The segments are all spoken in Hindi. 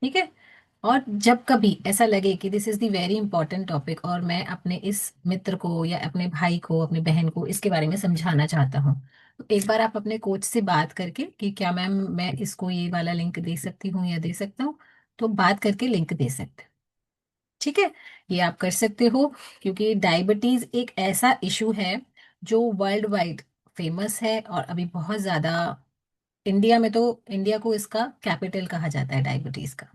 ठीक है। और जब कभी ऐसा लगे कि this is the very important topic और मैं अपने इस मित्र को या अपने भाई को अपने बहन को इसके बारे में समझाना चाहता हूँ, तो एक बार आप अपने कोच से बात करके कि क्या मैम मैं इसको ये वाला लिंक दे सकती हूँ या दे सकता हूँ, तो बात करके लिंक दे सकते हैं। ठीक है, ये आप कर सकते हो। क्योंकि डायबिटीज एक ऐसा इशू है जो वर्ल्ड वाइड फेमस है और अभी बहुत ज्यादा इंडिया में, तो इंडिया को इसका कैपिटल कहा जाता है डायबिटीज का।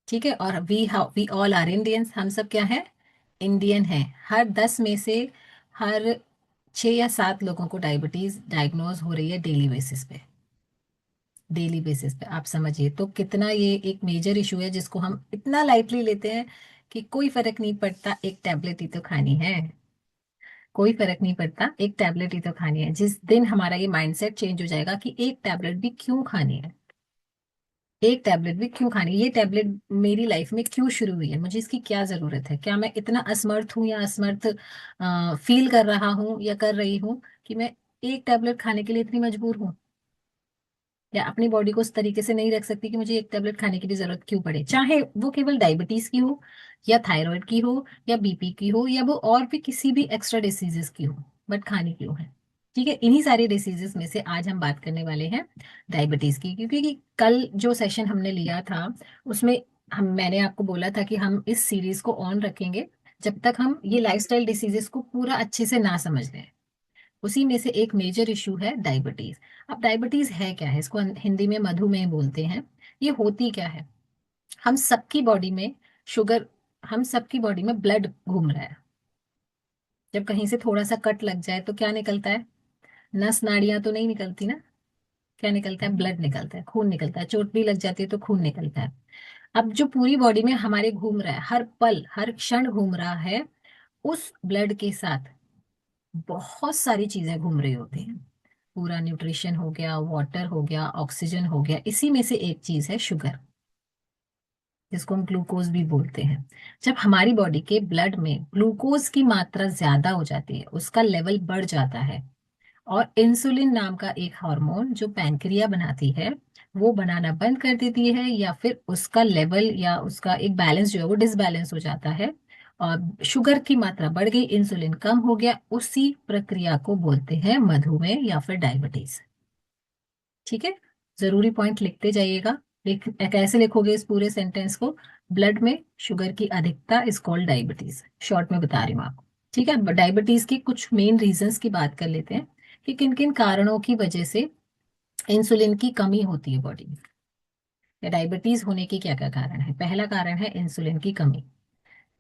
ठीक है, और वी ऑल आर इंडियंस, हम सब क्या है, इंडियन है। हर 10 में से हर 6 या 7 लोगों को डायबिटीज डायग्नोज हो रही है डेली बेसिस पे। डेली बेसिस पे आप समझिए तो कितना ये एक मेजर इशू है जिसको हम इतना लाइटली लेते हैं कि कोई फर्क नहीं पड़ता, एक टैबलेट ही तो खानी है। कोई फर्क नहीं पड़ता, एक टैबलेट ही तो खानी है। जिस दिन हमारा ये माइंडसेट चेंज हो जाएगा कि एक टैबलेट भी क्यों खानी है, एक टैबलेट भी क्यों खानी है, ये टैबलेट मेरी लाइफ में क्यों शुरू हुई है, मुझे इसकी क्या जरूरत है, क्या मैं इतना असमर्थ हूँ या असमर्थ फील कर रहा हूँ या कर रही हूँ कि मैं एक टैबलेट खाने के लिए इतनी मजबूर हूँ, या अपनी बॉडी को उस तरीके से नहीं रख सकती कि मुझे एक टैबलेट खाने की भी जरूरत क्यों पड़े, चाहे वो केवल डायबिटीज की हो या थायराइड की हो या बीपी की हो या वो और भी किसी भी एक्स्ट्रा डिसीजेस की हो, बट खानी क्यों है। ठीक है, इन्हीं सारे डिसीजेस में से आज हम बात करने वाले हैं डायबिटीज की। क्योंकि कि कल जो सेशन हमने लिया था उसमें मैंने आपको बोला था कि हम इस सीरीज को ऑन रखेंगे जब तक हम ये लाइफस्टाइल डिसीजेस को पूरा अच्छे से ना समझ लें। उसी में से एक मेजर इशू है डायबिटीज। अब डायबिटीज है क्या है, इसको हिंदी में मधुमेह बोलते हैं। ये होती क्या है, हम सबकी बॉडी में शुगर, हम सबकी बॉडी में ब्लड घूम रहा है। जब कहीं से थोड़ा सा कट लग जाए तो क्या निकलता है, नस नाड़ियां तो नहीं निकलती ना, क्या निकलता है, ब्लड निकलता है, खून निकलता है। चोट भी लग जाती है तो खून निकलता है। अब जो पूरी बॉडी में हमारे घूम रहा है, हर पल हर क्षण घूम रहा है, उस ब्लड के साथ बहुत सारी चीजें घूम रही होती हैं। पूरा न्यूट्रिशन हो गया, वाटर हो गया, ऑक्सीजन हो गया, इसी में से एक चीज है शुगर, जिसको हम ग्लूकोज भी बोलते हैं। जब हमारी बॉडी के ब्लड में ग्लूकोज की मात्रा ज्यादा हो जाती है, उसका लेवल बढ़ जाता है, और इंसुलिन नाम का एक हार्मोन जो पैनक्रिया बनाती है वो बनाना बंद कर देती है, या फिर उसका लेवल या उसका एक बैलेंस जो है वो डिसबैलेंस हो जाता है, और शुगर की मात्रा बढ़ गई, इंसुलिन कम हो गया, उसी प्रक्रिया को बोलते हैं मधुमेह या फिर डायबिटीज। ठीक है, जरूरी पॉइंट लिखते जाइएगा। कैसे लिखोगे इस पूरे सेंटेंस को, ब्लड में शुगर की अधिकता इज कॉल्ड डायबिटीज, शॉर्ट में बता रही हूँ आपको। ठीक है, डायबिटीज के कुछ मेन रीजंस की बात कर लेते हैं कि किन किन कारणों की वजह से इंसुलिन की कमी होती है बॉडी में, या डायबिटीज होने के क्या क्या कारण है। पहला कारण है इंसुलिन की कमी।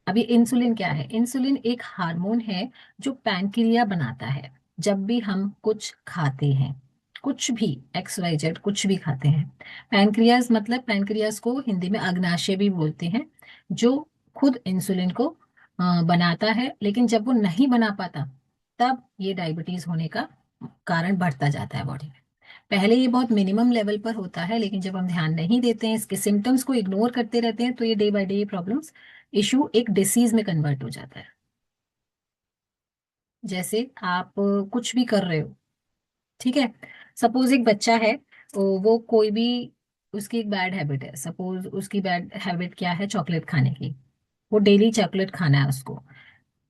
अभी इंसुलिन क्या है, इंसुलिन एक हार्मोन है जो पैनक्रिया बनाता है। जब भी हम कुछ खाते हैं, कुछ भी XYZ कुछ भी खाते हैं, पैनक्रियाज मतलब पैनक्रियाज को हिंदी में अग्नाशय भी बोलते हैं, जो खुद इंसुलिन को बनाता है। लेकिन जब वो नहीं बना पाता तब ये डायबिटीज होने का कारण बढ़ता जाता है बॉडी में। पहले ये बहुत मिनिमम लेवल पर होता है, लेकिन जब हम ध्यान नहीं देते हैं, इसके सिम्टम्स को इग्नोर करते रहते हैं, तो ये day by day problems, issue एक डिसीज में कन्वर्ट हो जाता है। जैसे आप कुछ भी कर रहे हो, ठीक है, सपोज एक बच्चा है, वो कोई भी, उसकी एक बैड हैबिट है, सपोज उसकी बैड हैबिट क्या है, चॉकलेट खाने की। वो डेली चॉकलेट खाना है उसको।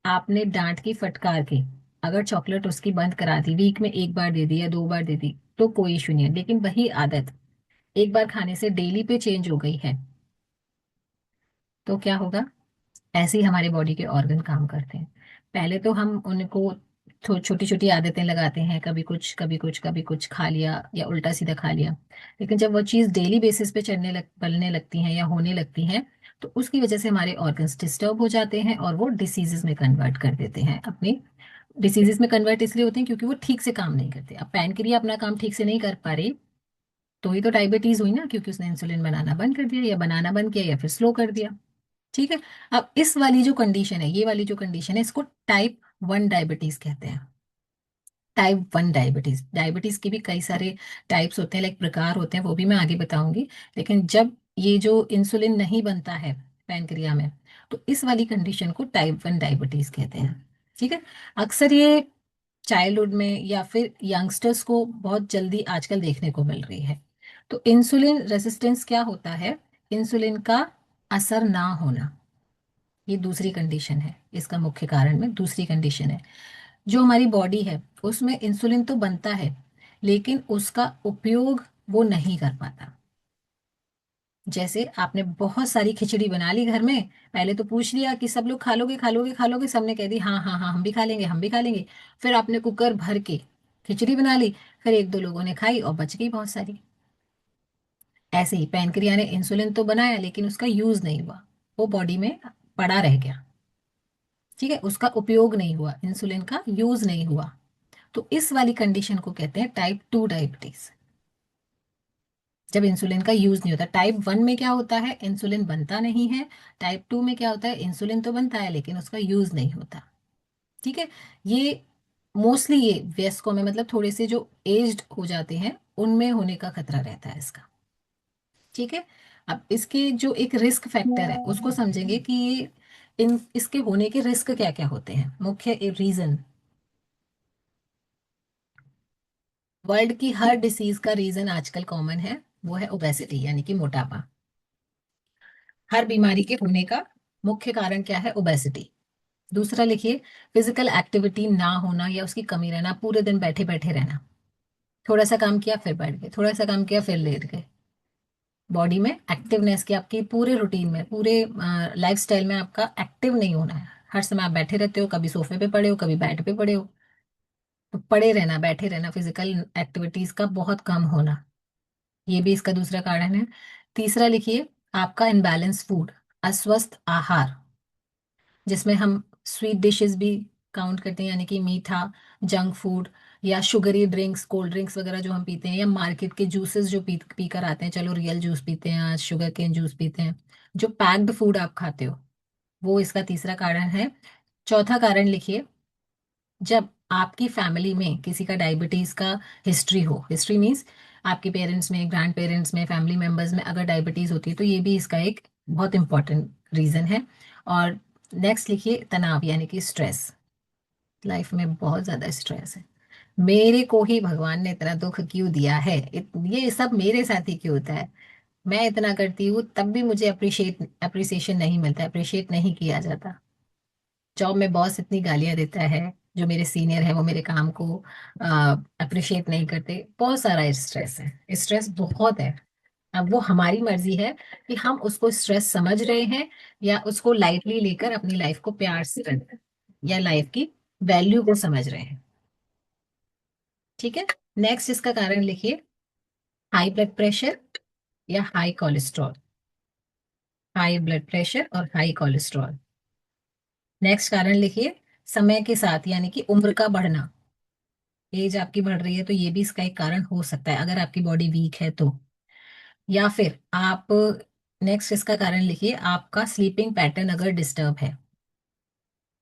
आपने डांट की फटकार के अगर चॉकलेट उसकी बंद करा दी, वीक में एक बार दे दी या 2 बार दे दी, तो कोई इशू नहीं है। लेकिन वही आदत एक बार खाने से डेली पे चेंज हो गई है, तो क्या होगा, ऐसे ही हमारे बॉडी के ऑर्गन काम करते हैं। पहले तो हम उनको छोटी छोटी आदतें लगाते हैं, कभी कुछ कभी कुछ कभी कुछ खा लिया या उल्टा सीधा खा लिया। लेकिन जब वो चीज़ डेली बेसिस पे पलने लगती हैं या होने लगती हैं, तो उसकी वजह से हमारे ऑर्गन्स डिस्टर्ब हो जाते हैं और वो डिसीजेज में कन्वर्ट कर देते हैं अपने। डिसीजेज में कन्वर्ट इसलिए होते हैं क्योंकि वो ठीक से काम नहीं करते। अब पैनक्रिया अपना काम ठीक से नहीं कर पा रही, तो ही तो डायबिटीज हुई ना, क्योंकि उसने इंसुलिन बनाना बंद कर दिया, या बनाना बंद किया या फिर स्लो कर दिया। ठीक है, अब इस वाली जो कंडीशन है, ये वाली जो कंडीशन है, इसको टाइप 1 डायबिटीज कहते हैं। टाइप 1 डायबिटीज, डायबिटीज के भी कई सारे टाइप्स होते हैं, लाइक प्रकार होते हैं, वो भी मैं आगे बताऊंगी। लेकिन जब ये जो इंसुलिन नहीं बनता है पैनक्रिया में, तो इस वाली कंडीशन को टाइप 1 डायबिटीज कहते हैं। ठीक है, अक्सर ये चाइल्डहुड में या फिर यंगस्टर्स को बहुत जल्दी आजकल देखने को मिल रही है। तो इंसुलिन रेसिस्टेंस क्या होता है, इंसुलिन का असर ना होना, ये दूसरी कंडीशन है, इसका मुख्य कारण में दूसरी कंडीशन है। जो हमारी बॉडी है उसमें इंसुलिन तो बनता है, लेकिन उसका उपयोग वो नहीं कर पाता। जैसे आपने बहुत सारी खिचड़ी बना ली घर में, पहले तो पूछ लिया कि सब लोग खा लोगे खा लोगे खा लोगे, सबने कह दी हाँ हाँ हाँ हम भी खा लेंगे हम भी खा लेंगे। फिर आपने कुकर भर के खिचड़ी बना ली, फिर एक दो लोगों ने खाई और बच गई बहुत सारी। ऐसे ही पैनक्रिया ने इंसुलिन तो बनाया लेकिन उसका यूज नहीं हुआ, वो बॉडी में पड़ा रह गया। ठीक है, उसका उपयोग नहीं हुआ, इंसुलिन का यूज नहीं हुआ। तो इस वाली कंडीशन को कहते हैं टाइप 2 डायबिटीज, जब इंसुलिन का यूज नहीं होता। टाइप 1 में क्या होता है, इंसुलिन बनता नहीं है। टाइप 2 में क्या होता है, इंसुलिन तो बनता है लेकिन उसका यूज नहीं होता। ठीक है, ये मोस्टली ये वयस्कों में, मतलब थोड़े से जो एज्ड हो जाते हैं उनमें होने का खतरा रहता है इसका। ठीक है, अब इसके जो एक रिस्क फैक्टर है उसको समझेंगे कि ये इन इसके होने के रिस्क क्या क्या होते हैं। मुख्य रीजन, वर्ल्ड की हर डिसीज का रीजन आजकल कॉमन है, वो है ओबेसिटी यानी कि मोटापा। हर बीमारी के होने का मुख्य कारण क्या है, ओबेसिटी। दूसरा लिखिए, फिजिकल एक्टिविटी ना होना या उसकी कमी रहना, पूरे दिन बैठे बैठे रहना। थोड़ा सा काम किया फिर बैठ गए, थोड़ा सा काम किया फिर लेट गए। बॉडी में एक्टिवनेस की, आपकी पूरे रूटीन में, पूरे लाइफस्टाइल में आपका एक्टिव नहीं होना है। हर समय आप बैठे रहते हो, कभी सोफे पे पड़े हो कभी बेड पे पड़े हो। तो पड़े रहना बैठे रहना, फिजिकल एक्टिविटीज का बहुत कम होना, ये भी इसका दूसरा कारण है। तीसरा लिखिए, आपका इनबैलेंस फूड, अस्वस्थ आहार, जिसमें हम स्वीट डिशेस भी काउंट करते हैं, यानी कि मीठा, जंक फूड, या शुगरी ड्रिंक्स, कोल्ड ड्रिंक्स वगैरह जो हम पीते हैं, या मार्केट के जूसेस जो पी कर आते हैं, चलो रियल जूस पीते हैं आज, शुगर केन जूस पीते हैं, जो पैक्ड फूड आप खाते हो, वो इसका तीसरा कारण है। चौथा कारण लिखिए, जब आपकी फैमिली में किसी का डायबिटीज का हिस्ट्री हो, हिस्ट्री मीन्स आपके पेरेंट्स में, ग्रैंड पेरेंट्स में, फैमिली मेंबर्स में अगर डायबिटीज होती है तो ये भी इसका एक बहुत इंपॉर्टेंट रीजन है। और नेक्स्ट लिखिए, तनाव यानी कि स्ट्रेस। लाइफ में बहुत ज्यादा स्ट्रेस है, मेरे को ही भगवान ने इतना दुख क्यों दिया है, ये सब मेरे साथ ही क्यों होता है, मैं इतना करती हूँ तब भी मुझे अप्रिसिएशन नहीं मिलता, अप्रिशिएट नहीं किया जाता। जॉब में बॉस इतनी गालियां देता है, जो मेरे सीनियर है वो मेरे काम को अप्रिशिएट नहीं करते, बहुत सारा स्ट्रेस है, स्ट्रेस बहुत है। अब वो हमारी मर्जी है कि हम उसको स्ट्रेस समझ रहे हैं या उसको लाइटली लेकर अपनी लाइफ को प्यार से रहे हैं, या लाइफ की वैल्यू को समझ रहे हैं। ठीक है, नेक्स्ट इसका कारण लिखिए, हाई ब्लड प्रेशर या high cholesterol. High blood pressure और हाई कोलेस्ट्रॉल। नेक्स्ट कारण लिखिए, समय के साथ यानी कि उम्र का बढ़ना, एज आपकी बढ़ रही है तो ये भी इसका एक कारण हो सकता है, अगर आपकी बॉडी वीक है तो। या फिर आप, नेक्स्ट इसका कारण लिखिए, आपका स्लीपिंग पैटर्न अगर डिस्टर्ब है,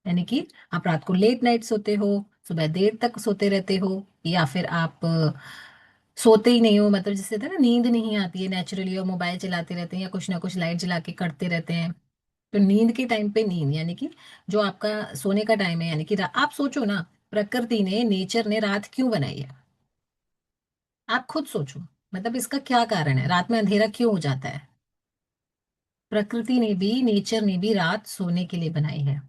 यानी कि आप रात को लेट नाइट सोते हो, सुबह देर तक सोते रहते हो, या फिर आप सोते ही नहीं हो, मतलब जिससे था ना नींद नहीं आती है नेचुरली, और मोबाइल चलाते रहते हैं या कुछ ना कुछ लाइट जला के करते रहते हैं। तो नींद के टाइम पे नींद, यानी कि जो आपका सोने का टाइम है, यानी कि आप सोचो ना, प्रकृति ने, नेचर ने रात क्यों बनाई है, आप खुद सोचो। मतलब इसका क्या कारण है, रात में अंधेरा क्यों हो जाता है। प्रकृति ने भी, नेचर ने भी रात सोने के लिए बनाई है।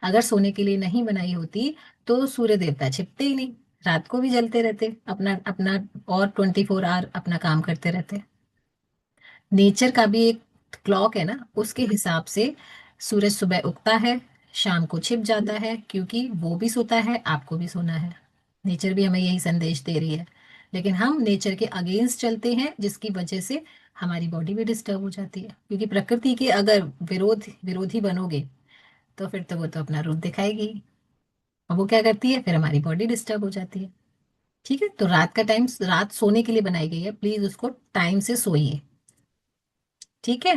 अगर सोने के लिए नहीं बनाई होती तो सूर्य देवता छिपते ही नहीं, रात को भी जलते रहते अपना अपना, और 24 आवर अपना काम करते रहते। नेचर का भी एक क्लॉक है ना, उसके हिसाब से सूरज सुबह उगता है, शाम को छिप जाता है, क्योंकि वो भी सोता है, आपको भी सोना है। नेचर भी हमें यही संदेश दे रही है, लेकिन हम नेचर के अगेंस्ट चलते हैं, जिसकी वजह से हमारी बॉडी भी डिस्टर्ब हो जाती है, क्योंकि प्रकृति के अगर विरोधी बनोगे तो फिर तो वो तो अपना रूप दिखाएगी ही। और वो क्या करती है, फिर हमारी बॉडी डिस्टर्ब हो जाती है। ठीक है, तो रात का टाइम रात सोने के लिए बनाई गई है, प्लीज उसको टाइम से सोइए। ठीक है,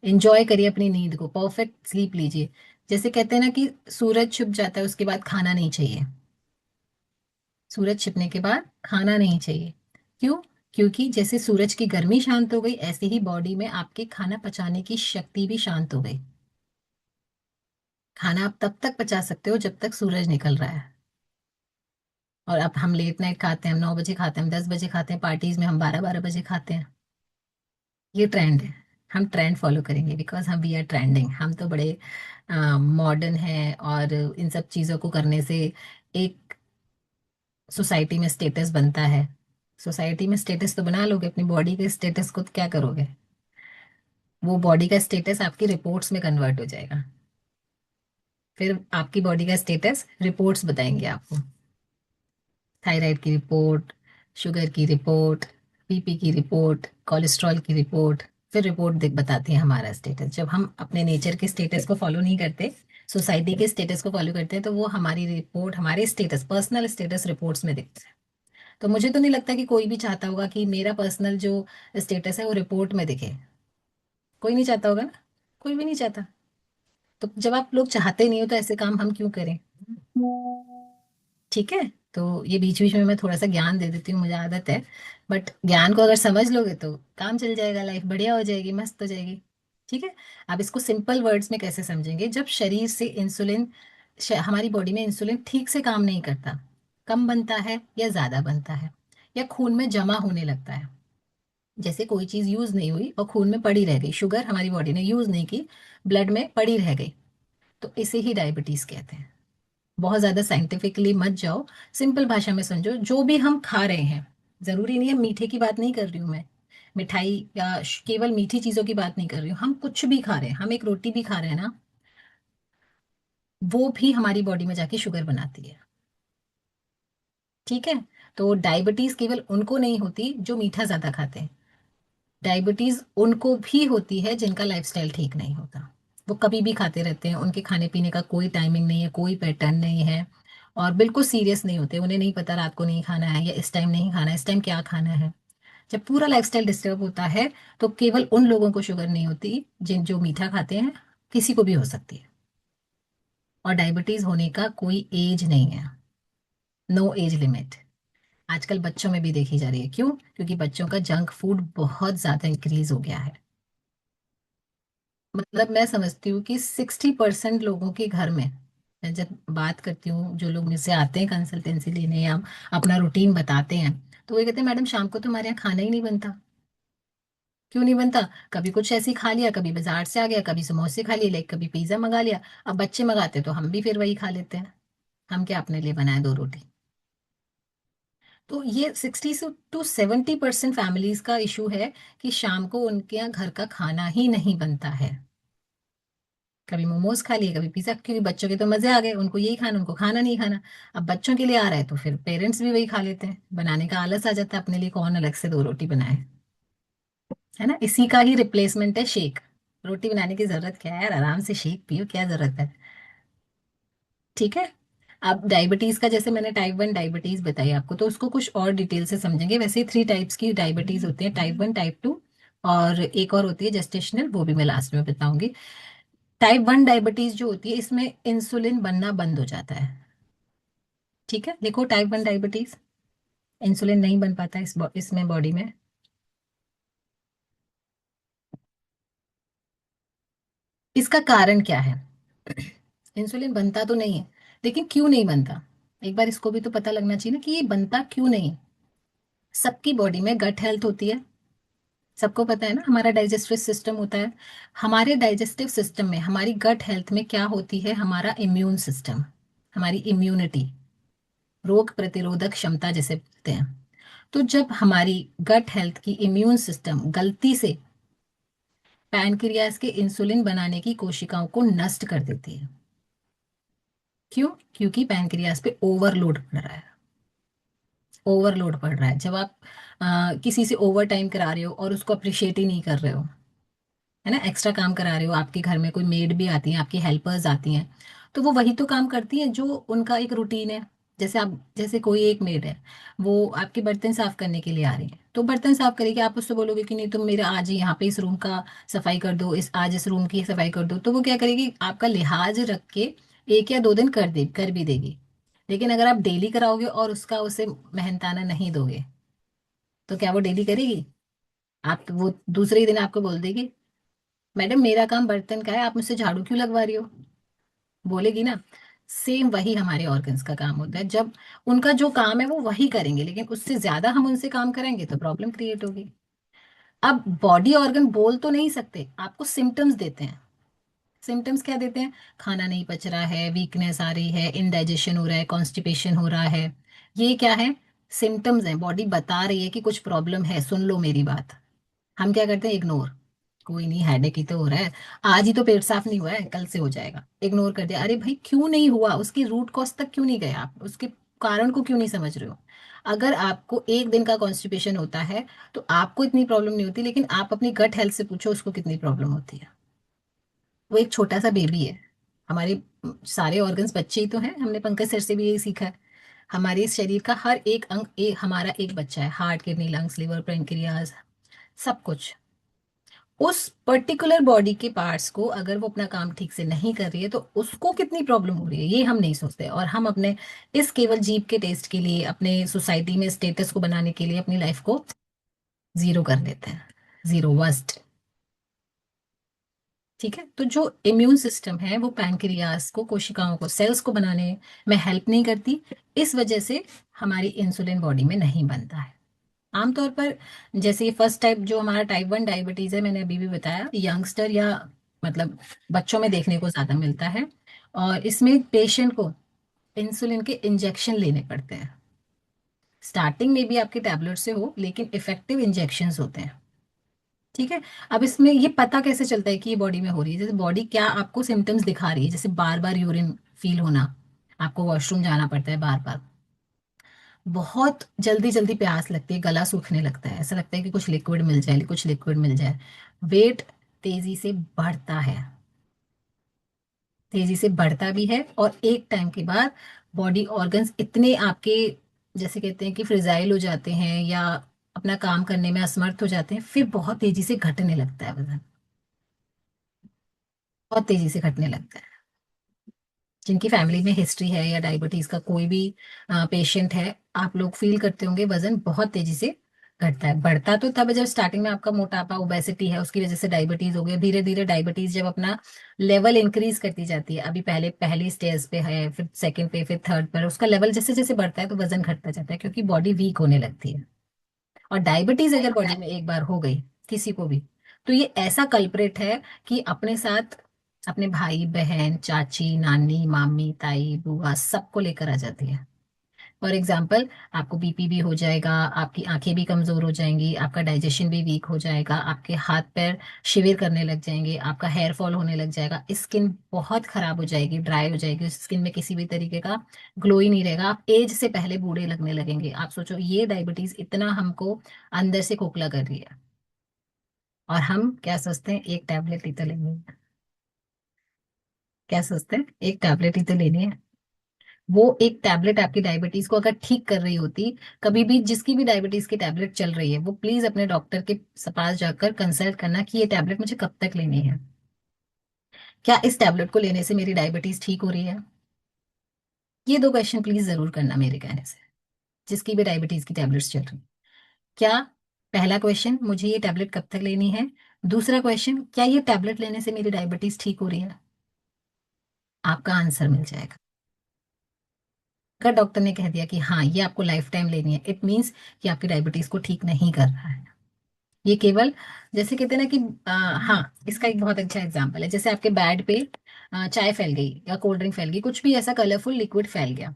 एंजॉय करिए अपनी नींद को, परफेक्ट स्लीप लीजिए। जैसे कहते हैं ना कि सूरज छुप जाता है उसके बाद खाना नहीं चाहिए, सूरज छिपने के बाद खाना नहीं चाहिए। क्यों? क्योंकि जैसे सूरज की गर्मी शांत हो गई, ऐसे ही बॉडी में आपके खाना पचाने की शक्ति भी शांत हो गई। खाना आप तब तक पचा सकते हो जब तक सूरज निकल रहा है। और अब हम लेट नाइट खाते हैं, हम 9 बजे खाते हैं, हम 10 बजे खाते हैं, पार्टीज में हम 12-12 बजे खाते हैं। ये ट्रेंड है। हम ट्रेंड फॉलो करेंगे बिकॉज हम वी आर ट्रेंडिंग, हम तो बड़े मॉडर्न हैं, और इन सब चीज़ों को करने से एक सोसाइटी में स्टेटस बनता है। सोसाइटी में स्टेटस तो बना लोगे, अपनी बॉडी के स्टेटस को क्या करोगे? वो बॉडी का स्टेटस आपकी रिपोर्ट्स में कन्वर्ट हो जाएगा। फिर आपकी बॉडी का स्टेटस रिपोर्ट्स बताएंगे आपको। थायराइड की रिपोर्ट, शुगर की रिपोर्ट, बीपी की रिपोर्ट, कोलेस्ट्रॉल की रिपोर्ट। फिर रिपोर्ट देख बताती है हमारा स्टेटस। जब हम अपने नेचर के स्टेटस को फॉलो नहीं करते, सोसाइटी के स्टेटस को फॉलो करते हैं, तो वो हमारी रिपोर्ट, हमारे स्टेटस, पर्सनल स्टेटस रिपोर्ट्स में दिखता है। तो मुझे तो नहीं लगता कि कोई भी चाहता होगा कि मेरा पर्सनल जो स्टेटस है वो रिपोर्ट में दिखे। कोई नहीं चाहता होगा ना, कोई भी नहीं चाहता। तो जब आप लोग चाहते नहीं हो तो ऐसे काम हम क्यों करें? ठीक है। तो ये बीच बीच में मैं थोड़ा सा ज्ञान दे देती हूँ, मुझे आदत है। बट ज्ञान को अगर समझ लोगे तो काम चल जाएगा, लाइफ बढ़िया हो जाएगी, मस्त हो जाएगी। ठीक है। अब इसको सिंपल वर्ड्स में कैसे समझेंगे? जब शरीर से इंसुलिन, हमारी बॉडी में इंसुलिन ठीक से काम नहीं करता, कम बनता है या ज्यादा बनता है, या खून में जमा होने लगता है। जैसे कोई चीज यूज नहीं हुई और खून में पड़ी रह गई, शुगर हमारी बॉडी ने यूज नहीं की, ब्लड में पड़ी रह गई, तो इसे ही डायबिटीज कहते हैं। बहुत ज्यादा साइंटिफिकली मत जाओ, सिंपल भाषा में समझो। जो भी हम खा रहे हैं, जरूरी नहीं है, मीठे की बात नहीं कर रही हूँ मैं, मिठाई या केवल मीठी चीजों की बात नहीं कर रही हूँ, हम कुछ भी खा रहे हैं, हम एक रोटी भी खा रहे हैं ना, वो भी हमारी बॉडी में जाके शुगर बनाती है। ठीक है। तो डायबिटीज केवल उनको नहीं होती जो मीठा ज्यादा खाते हैं, डायबिटीज उनको भी होती है जिनका लाइफस्टाइल ठीक नहीं होता। वो कभी भी खाते रहते हैं, उनके खाने पीने का कोई टाइमिंग नहीं है, कोई पैटर्न नहीं है, और बिल्कुल सीरियस नहीं होते। उन्हें नहीं पता रात को नहीं खाना है या इस टाइम नहीं खाना है, इस टाइम क्या खाना है। जब पूरा लाइफस्टाइल डिस्टर्ब होता है, तो केवल उन लोगों को शुगर नहीं होती जिन जो मीठा खाते हैं, किसी को भी हो सकती है। और डायबिटीज होने का कोई एज नहीं है, नो एज लिमिट। आजकल बच्चों में भी देखी जा रही है। क्यों? क्योंकि बच्चों का जंक फूड बहुत ज्यादा इंक्रीज हो गया है। मतलब मैं समझती हूँ कि 60% लोगों के घर में, मैं जब बात करती हूँ, जो लोग मुझसे आते हैं कंसल्टेंसी लेने या अपना रूटीन बताते हैं, तो वो कहते हैं मैडम शाम को तो हमारे यहाँ खाना ही नहीं बनता। क्यों नहीं बनता? कभी कुछ ऐसे ही खा लिया, कभी बाजार से आ गया, कभी समोसे खा लिए, लाइक कभी पिज्जा मंगा लिया। अब बच्चे मंगाते तो हम भी फिर वही खा लेते हैं। हम क्या अपने लिए बनाए दो रोटी? तो ये 60 to 70% फैमिलीज का इशू है कि शाम को उनके यहाँ घर का खाना ही नहीं बनता है। कभी मोमोज खा लिए, कभी पिज्जा, क्योंकि बच्चों के तो मजे आ गए, उनको यही खाना, उनको खाना नहीं खाना। अब बच्चों के लिए आ रहा है तो फिर पेरेंट्स भी वही खा लेते हैं, बनाने का आलस आ जाता है, अपने लिए कौन अलग से दो रोटी बनाए। है ना? इसी का ही रिप्लेसमेंट है शेक। रोटी बनाने की जरूरत क्या है यार, आराम से शेक पियो, क्या जरूरत है? ठीक है। अब डायबिटीज का, जैसे मैंने टाइप 1 डायबिटीज बताई आपको, तो उसको कुछ और डिटेल से समझेंगे। वैसे 3 टाइप्स की डायबिटीज होती है, टाइप 1, टाइप 2, और एक और होती है जेस्टेशनल, वो भी मैं लास्ट में बताऊंगी। टाइप 1 डायबिटीज जो होती है, इसमें इंसुलिन बनना बंद हो जाता है। ठीक है, देखो टाइप 1 डायबिटीज, इंसुलिन नहीं बन पाता इसमें बॉडी में। इसका कारण क्या है? इंसुलिन बनता तो नहीं है, लेकिन क्यों नहीं बनता? एक बार इसको भी तो पता लगना चाहिए ना कि ये बनता क्यों नहीं। सबकी बॉडी में गट हेल्थ होती है, सबको पता है ना, हमारा डाइजेस्टिव सिस्टम होता है। हमारे डाइजेस्टिव सिस्टम में, हमारी गट हेल्थ में क्या होती है? हमारा इम्यून सिस्टम, हमारी इम्यूनिटी, रोग प्रतिरोधक क्षमता जिसे बोलते हैं। तो जब हमारी गट हेल्थ की इम्यून सिस्टम गलती से पैनक्रियाज के इंसुलिन बनाने की कोशिकाओं को नष्ट कर देती है। क्यों? क्योंकि पैनक्रियाज पे ओवरलोड पड़ रहा है। ओवरलोड पड़ रहा है जब आप किसी से ओवर टाइम करा रहे हो और उसको अप्रिशिएट ही नहीं कर रहे हो, है ना, एक्स्ट्रा काम करा रहे हो, आपके घर में कोई मेड भी आती है, आपकी हेल्पर्स आती हैं, तो वो वही तो काम करती हैं जो उनका एक रूटीन है। जैसे आप, जैसे कोई एक मेड है, वो आपके बर्तन साफ करने के लिए आ रही है, तो बर्तन साफ करेगी, आप उससे बोलोगे कि नहीं तुम मेरा आज ही यहाँ पे इस रूम का सफाई कर दो, इस आज इस रूम की सफाई कर दो, तो वो क्या करेगी? आपका लिहाज रख के 1 या 2 दिन कर भी देगी। लेकिन अगर आप डेली कराओगे और उसका उसे मेहनताना नहीं दोगे, तो क्या वो डेली करेगी? आप वो दूसरे ही दिन आपको बोल देगी, मैडम मेरा काम बर्तन का है, आप मुझसे झाड़ू क्यों लगवा रही हो? बोलेगी ना। सेम वही हमारे ऑर्गन्स का काम होता है। जब उनका जो काम है वो वही करेंगे, लेकिन उससे ज्यादा हम उनसे काम करेंगे तो प्रॉब्लम क्रिएट होगी। अब बॉडी ऑर्गन बोल तो नहीं सकते, आपको सिम्टम्स देते हैं। सिम्टम्स क्या देते हैं? खाना नहीं पच रहा है, वीकनेस आ रही है, इनडाइजेशन हो रहा है, कॉन्स्टिपेशन हो रहा है। ये क्या है? सिम्टम्स हैं, बॉडी बता रही है कि कुछ प्रॉब्लम है, सुन लो मेरी बात। हम क्या करते हैं? इग्नोर। कोई नहीं, हेडेक ही तो हो रहा है, आज ही तो पेट साफ नहीं हुआ है, कल से हो जाएगा। इग्नोर कर दिया। अरे भाई, क्यों नहीं हुआ? उसकी रूट कॉज तक क्यों नहीं गए आप? उसके कारण को क्यों नहीं समझ रहे हो? अगर आपको एक दिन का कॉन्स्टिपेशन होता है तो आपको इतनी प्रॉब्लम नहीं होती, लेकिन आप अपनी गट हेल्थ से पूछो उसको कितनी प्रॉब्लम होती है। वो एक छोटा सा बेबी है। हमारे सारे ऑर्गन्स बच्चे ही तो हैं, हमने पंकज सर से भी यही सीखा है। हमारे इस शरीर का हर एक अंग हमारा एक बच्चा है। Heart, kidney, lungs, liver, pancreas, सब कुछ। उस पर्टिकुलर बॉडी के पार्ट्स को अगर वो अपना काम ठीक से नहीं कर रही है तो उसको कितनी प्रॉब्लम हो रही है, ये हम नहीं सोचते। और हम अपने इस केवल जीभ के टेस्ट के लिए, अपने सोसाइटी में स्टेटस को बनाने के लिए अपनी लाइफ को जीरो कर देते हैं। Zero, worst. ठीक है, तो जो इम्यून सिस्टम है वो पैनक्रियास को, कोशिकाओं को, सेल्स को बनाने में हेल्प नहीं करती। इस वजह से हमारी इंसुलिन बॉडी में नहीं बनता है। आमतौर पर, जैसे फर्स्ट टाइप जो हमारा टाइप 1 डायबिटीज है, मैंने अभी भी बताया, यंगस्टर या मतलब बच्चों में देखने को ज्यादा मिलता है। और इसमें पेशेंट को इंसुलिन के इंजेक्शन लेने पड़ते हैं। स्टार्टिंग में भी आपके टैबलेट से हो, लेकिन इफेक्टिव इंजेक्शंस होते हैं। ठीक है। अब इसमें ये पता कैसे चलता है कि ये बॉडी में हो रही है? जैसे बॉडी क्या आपको सिम्टम्स दिखा रही है, जैसे बार बार यूरिन फील होना, आपको वॉशरूम जाना पड़ता है बार बार, बहुत जल्दी जल्दी प्यास लगती है, गला सूखने लगता है, ऐसा लगता है कि कुछ लिक्विड मिल जाए, कुछ लिक्विड मिल जाए। वेट तेजी से बढ़ता है, तेजी से बढ़ता भी है, और एक टाइम के बाद बॉडी ऑर्गन्स इतने आपके, जैसे कहते हैं कि फ्रिजाइल हो जाते हैं या अपना काम करने में असमर्थ हो जाते हैं, फिर बहुत तेजी से घटने लगता है वजन। बहुत तेजी से घटने लगता है। जिनकी फैमिली में हिस्ट्री है या डायबिटीज का कोई भी पेशेंट है, आप लोग फील करते होंगे वजन बहुत तेजी से घटता है। बढ़ता तो तब है जब स्टार्टिंग में आपका मोटापा, ओबेसिटी है, उसकी वजह से डायबिटीज हो गई। धीरे धीरे डायबिटीज जब अपना लेवल इंक्रीज करती जाती है, अभी पहले पहली स्टेज पे है, फिर सेकंड पे, फिर थर्ड पर, उसका लेवल जैसे जैसे बढ़ता है तो वजन घटता जाता है, क्योंकि बॉडी वीक होने लगती है। और डायबिटीज अगर बॉडी में एक बार हो गई किसी को भी, तो ये ऐसा कल्प्रेट है कि अपने साथ अपने भाई बहन, चाची, नानी, मामी, ताई, बुआ, सबको लेकर आ जाती है। फॉर एग्जाम्पल, आपको बीपी भी हो जाएगा, आपकी आंखें भी कमजोर हो जाएंगी, आपका डाइजेशन भी वीक हो जाएगा, आपके हाथ पैर शिविर करने लग जाएंगे, आपका हेयर फॉल होने लग जाएगा, स्किन बहुत खराब हो जाएगी, ड्राई हो जाएगी, स्किन में किसी भी तरीके का ग्लो ही नहीं रहेगा, आप एज से पहले बूढ़े लगने लगेंगे। आप सोचो, ये डायबिटीज इतना हमको अंदर से खोखला कर रही है, और हम क्या सोचते हैं? एक टैबलेट ही तो लेनी है। क्या सोचते हैं? एक टैबलेट ही तो लेनी है। वो एक टैबलेट आपकी डायबिटीज को अगर ठीक कर रही होती, कभी भी जिसकी भी डायबिटीज की टैबलेट चल रही है, वो प्लीज अपने डॉक्टर के पास जाकर कंसल्ट करना कि ये टैबलेट मुझे कब तक लेनी है। क्या इस टैबलेट को लेने से मेरी डायबिटीज ठीक हो रही है? ये दो क्वेश्चन प्लीज जरूर करना मेरे कहने से, जिसकी भी डायबिटीज की टैबलेट्स चल रही। क्या, पहला क्वेश्चन, मुझे ये टैबलेट कब तक लेनी है? दूसरा क्वेश्चन, क्या ये टैबलेट लेने से मेरी डायबिटीज ठीक हो रही है? आपका आंसर मिल जाएगा। अगर डॉक्टर ने कह दिया कि हाँ ये आपको लाइफ टाइम लेनी है, इट मीन्स कि आपकी डायबिटीज को ठीक नहीं कर रहा है। ये केवल, जैसे कहते हैं ना कि हाँ, इसका एक बहुत अच्छा एग्जांपल है, जैसे आपके बेड पे चाय फैल गई या कोल्ड ड्रिंक फैल गई, कुछ भी ऐसा कलरफुल लिक्विड फैल गया,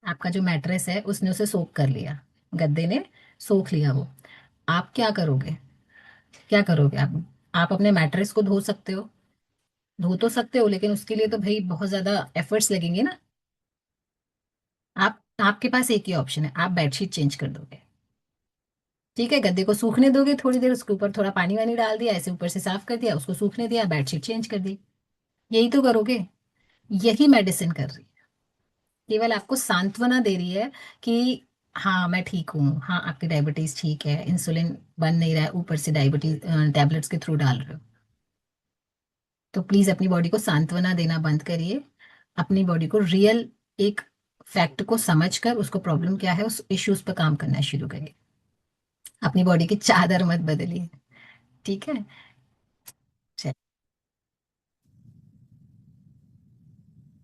आपका जो मैट्रेस है उसने उसे सोख कर लिया, गद्दे ने सोख लिया वो। आप क्या करोगे? क्या करोगे आप अपने मैट्रेस को धो सकते हो, धो तो सकते हो, लेकिन उसके लिए तो भाई बहुत ज्यादा एफर्ट्स लगेंगे ना। आप, आपके पास एक ही ऑप्शन है, आप बेडशीट चेंज कर दोगे। ठीक है, गद्दे को सूखने दोगे थोड़ी देर, उसके ऊपर थोड़ा पानी वानी डाल दिया, ऐसे ऊपर से साफ कर दिया, उसको सूखने दिया, बेडशीट चेंज कर दी। यही तो करोगे। यही मेडिसिन कर रही है, केवल आपको सांत्वना दे रही है कि हाँ मैं ठीक हूँ, हाँ आपकी डायबिटीज ठीक है, इंसुलिन बन नहीं रहा है, ऊपर से डायबिटीज टैबलेट्स के थ्रू डाल रहे हो। तो प्लीज अपनी बॉडी को सांत्वना देना बंद करिए। अपनी बॉडी को रियल एक फैक्ट को समझकर उसको प्रॉब्लम क्या है उस इश्यूज पर काम करना शुरू करिए। अपनी बॉडी की चादर मत बदलिए। ठीक है। चल,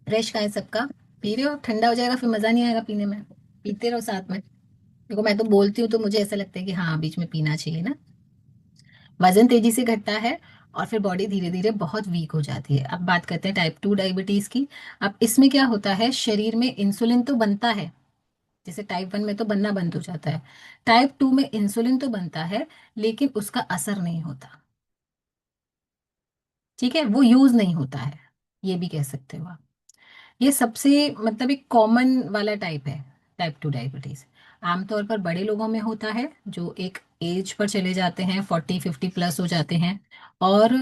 फ्रेश का है सबका। पी रहे हो? ठंडा हो जाएगा फिर मजा नहीं आएगा पीने में। पीते रहो साथ में। देखो मैं तो बोलती हूँ तो मुझे ऐसा लगता है कि हाँ बीच में पीना चाहिए ना। वजन तेजी से घटता है और फिर बॉडी धीरे धीरे बहुत वीक हो जाती है। अब बात करते हैं टाइप 2 डायबिटीज की। अब इसमें क्या होता है, शरीर में इंसुलिन तो बनता है, जैसे टाइप 1 में तो बनना बंद हो जाता है, टाइप 2 में इंसुलिन तो बनता है लेकिन उसका असर नहीं होता। ठीक है, वो यूज नहीं होता है, ये भी कह सकते हो आप। ये सबसे मतलब एक कॉमन वाला टाइप है, टाइप 2 डायबिटीज। आमतौर पर बड़े लोगों में होता है जो एक एज पर चले जाते हैं, 40-50 प्लस हो जाते हैं। और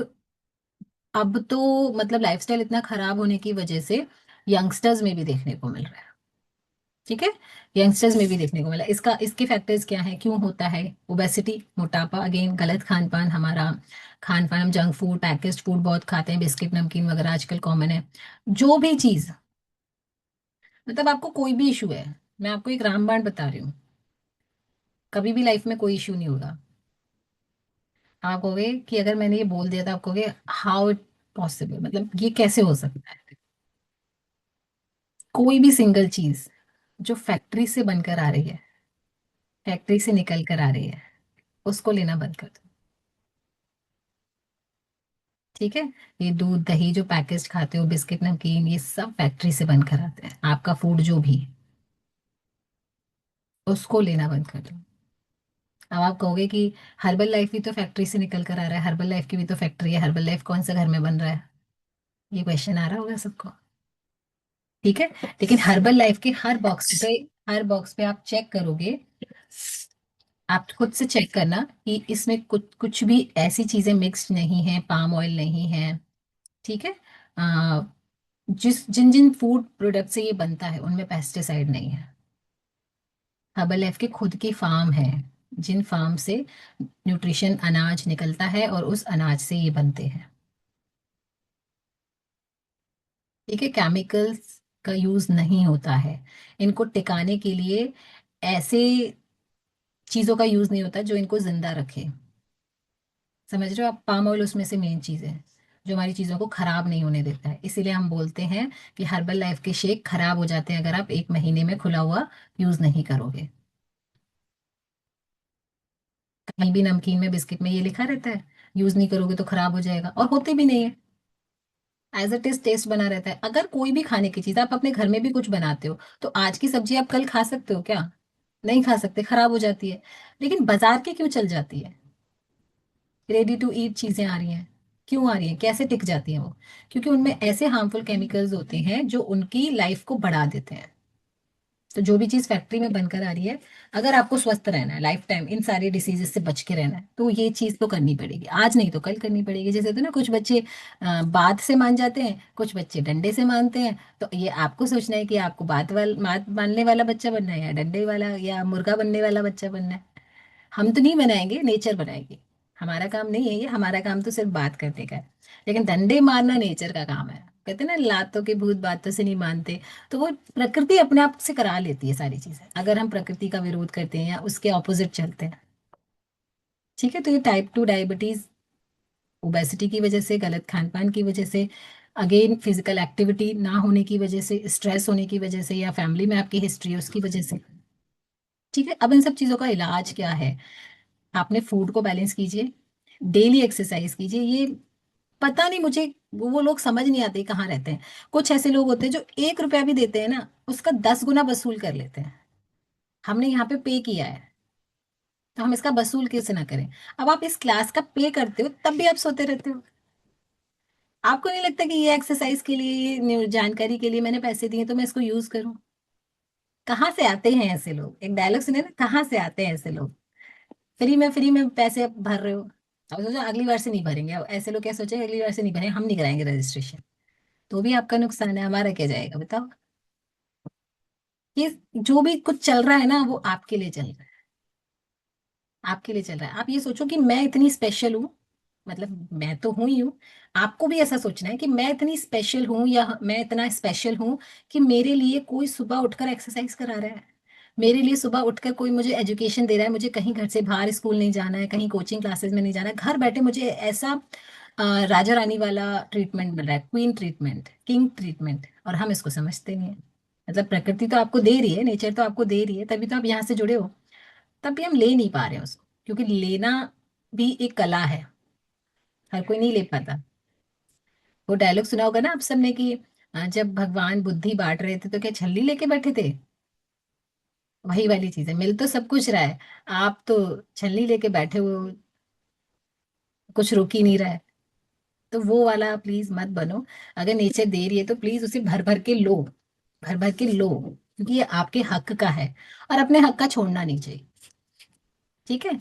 अब तो मतलब लाइफस्टाइल इतना खराब होने की वजह से यंगस्टर्स में भी देखने को मिल रहा है। ठीक है, यंगस्टर्स में भी देखने को मिला। इसका इसके फैक्टर्स क्या है, क्यों होता है? ओबेसिटी, मोटापा, अगेन गलत खान पान हमारा। खान पान, हम जंक फूड पैकेज्ड फूड बहुत खाते हैं, बिस्किट नमकीन वगैरह आजकल कॉमन है। जो भी चीज, मतलब आपको कोई भी इशू है, मैं आपको एक रामबाण बता रही हूँ, कभी भी लाइफ में कोई इशू नहीं होगा। आप कहोगे कि अगर मैंने ये बोल दिया था, आप कहोगे हाउ इट पॉसिबल, मतलब ये कैसे हो सकता है? कोई भी सिंगल चीज जो फैक्ट्री से बनकर आ रही है, फैक्ट्री से निकल कर आ रही है, उसको लेना बंद कर दो। ठीक है, ये दूध दही जो पैकेज खाते हो, बिस्किट नमकीन, ये सब फैक्ट्री से बनकर आते हैं। आपका फूड जो भी, उसको लेना बंद कर दो। अब आप कहोगे कि हर्बल लाइफ भी तो फैक्ट्री से निकल कर आ रहा है, हर्बल लाइफ की भी तो फैक्ट्री है, हर्बल लाइफ कौन सा घर में बन रहा है? ये क्वेश्चन आ रहा होगा सबको। ठीक है, लेकिन हर्बल लाइफ के हर बॉक्स पे आप चेक करोगे, आप खुद से चेक करना कि इसमें कुछ कुछ भी ऐसी चीजें मिक्स नहीं है, पाम ऑयल नहीं है। ठीक है, जिस जिन जिन फूड प्रोडक्ट से ये बनता है उनमें पेस्टिसाइड नहीं है। हर्बल लाइफ के खुद के फार्म है, जिन फार्म से न्यूट्रिशन अनाज निकलता है और उस अनाज से ये बनते हैं। ठीक है, केमिकल्स का यूज नहीं होता है। इनको टिकाने के लिए ऐसे चीजों का यूज नहीं होता जो इनको जिंदा रखे। समझ रहे हो आप? पाम ऑयल उसमें से मेन चीज है जो हमारी चीजों को खराब नहीं होने देता है। इसीलिए हम बोलते हैं कि हर्बल लाइफ के शेक खराब हो जाते हैं अगर आप 1 महीने में खुला हुआ यूज नहीं करोगे। कहीं भी नमकीन में, बिस्किट में ये लिखा रहता है यूज नहीं करोगे तो खराब हो जाएगा, और होते भी नहीं है। एज इट इज टेस्ट बना रहता है। अगर कोई भी खाने की चीज आप अपने घर में भी कुछ बनाते हो, तो आज की सब्जी आप कल खा सकते हो क्या? नहीं खा सकते, खराब हो जाती है। लेकिन बाजार की क्यों चल जाती है? रेडी टू ईट चीजें आ रही हैं, क्यों आ रही हैं, कैसे टिक जाती हैं वो? क्योंकि उनमें ऐसे हार्मफुल केमिकल्स होते हैं जो उनकी लाइफ को बढ़ा देते हैं। तो जो भी चीज फैक्ट्री में बनकर आ रही है, अगर आपको स्वस्थ रहना है, लाइफ टाइम इन सारी डिसीजेस से बच के रहना है, तो ये चीज तो करनी पड़ेगी, आज नहीं तो कल करनी पड़ेगी। जैसे तो ना कुछ बच्चे बात से मान जाते हैं, कुछ बच्चे डंडे से मानते हैं। तो ये आपको सोचना है कि आपको बात मानने वाला बच्चा बनना है या डंडे वाला या मुर्गा बनने वाला बच्चा बनना है। हम तो नहीं बनाएंगे, नेचर बनाएगी। हमारा काम नहीं है ये, हमारा काम तो सिर्फ बात करने का है। लेकिन डंडे मारना नेचर का काम है। कहते हैं ना, लातों के भूत बातों से नहीं मानते। तो वो प्रकृति अपने आप से करा लेती है सारी चीजें, अगर हम प्रकृति का विरोध करते हैं या उसके ऑपोजिट चलते हैं। ठीक है, तो ये टाइप 2 डायबिटीज ओबेसिटी की वजह से, गलत खान पान की वजह से, अगेन फिजिकल एक्टिविटी ना होने की वजह से, स्ट्रेस होने की वजह से, या फैमिली में आपकी हिस्ट्री है उसकी वजह से। ठीक है, अब इन सब चीजों का इलाज क्या है? आपने फूड को बैलेंस कीजिए, डेली एक्सरसाइज कीजिए। ये पता नहीं मुझे, वो लोग समझ नहीं आते कहाँ रहते हैं। कुछ ऐसे लोग होते हैं जो 1 रुपया भी देते हैं ना, उसका 10 गुना वसूल कर लेते हैं। हमने यहाँ पे पे किया है, तो हम इसका वसूल कैसे ना करें? अब आप इस क्लास का पे करते हो तब भी आप सोते रहते हो। आपको नहीं लगता कि ये एक्सरसाइज के लिए, ये जानकारी के लिए मैंने पैसे दिए तो मैं इसको यूज करूं? कहाँ से आते हैं ऐसे लोग? एक डायलॉग सुने ना, कहाँ से आते हैं ऐसे लोग? फ्री में पैसे भर रहे हो। अब सोचो अगली बार से नहीं भरेंगे। अब ऐसे लोग क्या सोचेंगे, अगली बार से नहीं भरेंगे, हम नहीं कराएंगे रजिस्ट्रेशन। तो भी आपका नुकसान है, हमारा क्या जाएगा बताओ? ये जो भी कुछ चल रहा है ना, वो आपके लिए चल रहा है, आपके लिए चल रहा है। आप ये सोचो कि मैं इतनी स्पेशल हूँ, मतलब मैं तो हूं ही हूँ। आपको भी ऐसा सोचना है कि मैं इतनी स्पेशल हूँ, या मैं इतना स्पेशल हूँ कि मेरे लिए कोई सुबह उठकर एक्सरसाइज करा रहा है, मेरे लिए सुबह उठकर कोई मुझे एजुकेशन दे रहा है, मुझे कहीं घर से बाहर स्कूल नहीं जाना है, कहीं कोचिंग क्लासेस में नहीं जाना है, घर बैठे मुझे ऐसा राजा रानी वाला ट्रीटमेंट मिल रहा है, क्वीन ट्रीटमेंट, किंग ट्रीटमेंट, और हम इसको समझते नहीं है। मतलब प्रकृति तो आपको दे रही है, नेचर तो आपको दे रही है, तभी तो आप यहाँ से जुड़े हो। तब भी हम ले नहीं पा रहे हैं उसको, क्योंकि लेना भी एक कला है, हर कोई नहीं ले पाता। वो डायलॉग सुना होगा ना आप सबने कि जब भगवान बुद्धि बांट रहे थे तो क्या छलनी लेके बैठे थे। वही वाली चीज है, मिल तो सब कुछ रहा है, आप तो छलनी लेके बैठे हो, कुछ रुक ही नहीं रहा है। तो वो वाला प्लीज मत बनो। अगर नेचर दे रही है तो प्लीज उसे भर भर के लो, भर भर के लो, क्योंकि ये आपके हक का है, और अपने हक का छोड़ना नहीं चाहिए। ठीक है।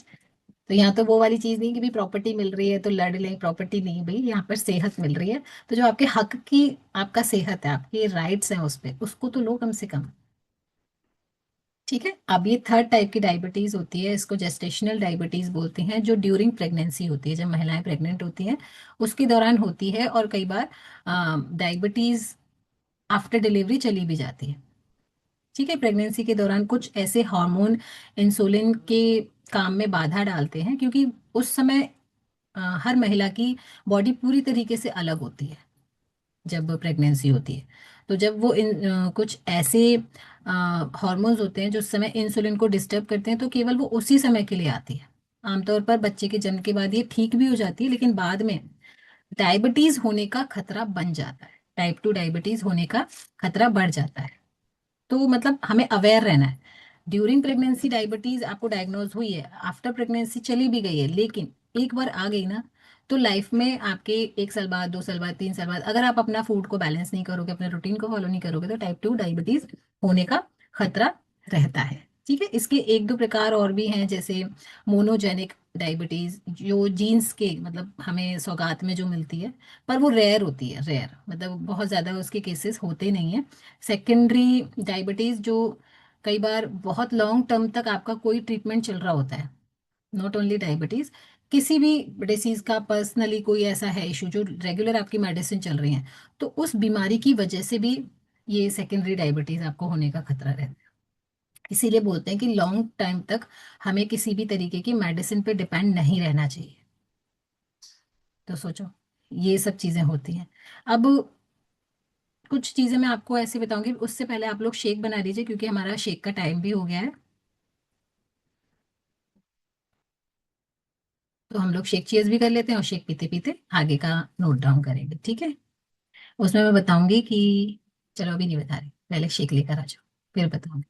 तो यहाँ तो वो वाली चीज नहीं कि भी प्रॉपर्टी मिल रही है तो लड़ लें, प्रॉपर्टी नहीं भाई, यहाँ पर सेहत मिल रही है। तो जो आपके हक की, आपका सेहत है, आपके राइट्स हैं उस पे, उसको तो लो कम से कम। ठीक है। अब ये थर्ड टाइप की डायबिटीज होती है, इसको जेस्टेशनल डायबिटीज बोलते हैं, जो ड्यूरिंग प्रेगनेंसी होती है, जब महिलाएं प्रेग्नेंट होती हैं उसके दौरान होती है। और कई बार डायबिटीज आफ्टर डिलीवरी चली भी जाती है। ठीक है। प्रेगनेंसी के दौरान कुछ ऐसे हार्मोन इंसुलिन के काम में बाधा डालते हैं, क्योंकि उस समय हर महिला की बॉडी पूरी तरीके से अलग होती है जब प्रेगनेंसी होती है। तो जब वो कुछ ऐसे हार्मोन्स होते हैं जो उस समय इंसुलिन को डिस्टर्ब करते हैं, तो केवल वो उसी समय के लिए आती है। आमतौर पर बच्चे के जन्म के बाद ये ठीक भी हो जाती है, लेकिन बाद में डायबिटीज होने का खतरा बन जाता है, टाइप 2 डायबिटीज होने का खतरा बढ़ जाता है। तो मतलब हमें अवेयर रहना है। ड्यूरिंग प्रेगनेंसी डायबिटीज आपको डायग्नोज हुई है, आफ्टर प्रेगनेंसी चली भी गई है, लेकिन एक बार आ गई ना, तो लाइफ में आपके 1 साल बाद, 2 साल बाद, 3 साल बाद, अगर आप अपना फूड को बैलेंस नहीं करोगे, अपने रूटीन को फॉलो नहीं करोगे, तो टाइप 2 डायबिटीज होने का खतरा रहता है। ठीक है। इसके एक दो प्रकार और भी हैं, जैसे मोनोजेनिक डायबिटीज, जो जीन्स के मतलब हमें सौगात में जो मिलती है, पर वो रेयर होती है, रेयर मतलब बहुत ज़्यादा उसके केसेस होते नहीं हैं। सेकेंडरी डायबिटीज, जो कई बार बहुत लॉन्ग टर्म तक आपका कोई ट्रीटमेंट चल रहा होता है, नॉट ओनली डायबिटीज, किसी भी डिसीज का पर्सनली कोई ऐसा है इशू जो रेगुलर आपकी मेडिसिन चल रही है, तो उस बीमारी की वजह से भी ये सेकेंडरी डायबिटीज आपको होने का खतरा रहता है। इसीलिए बोलते हैं कि लॉन्ग टाइम तक हमें किसी भी तरीके की मेडिसिन पे डिपेंड नहीं रहना चाहिए। तो सोचो, ये सब चीजें होती हैं। अब कुछ चीजें मैं आपको ऐसे बताऊंगी, उससे पहले आप लोग शेक बना लीजिए, क्योंकि हमारा शेक का टाइम भी हो गया है। तो हम लोग शेक चीज भी कर लेते हैं, और शेक पीते पीते आगे का नोट डाउन करेंगे। ठीक है। उसमें मैं बताऊंगी कि, चलो अभी नहीं बता रही, पहले शेक लेकर आ जाओ, फिर बताऊंगी।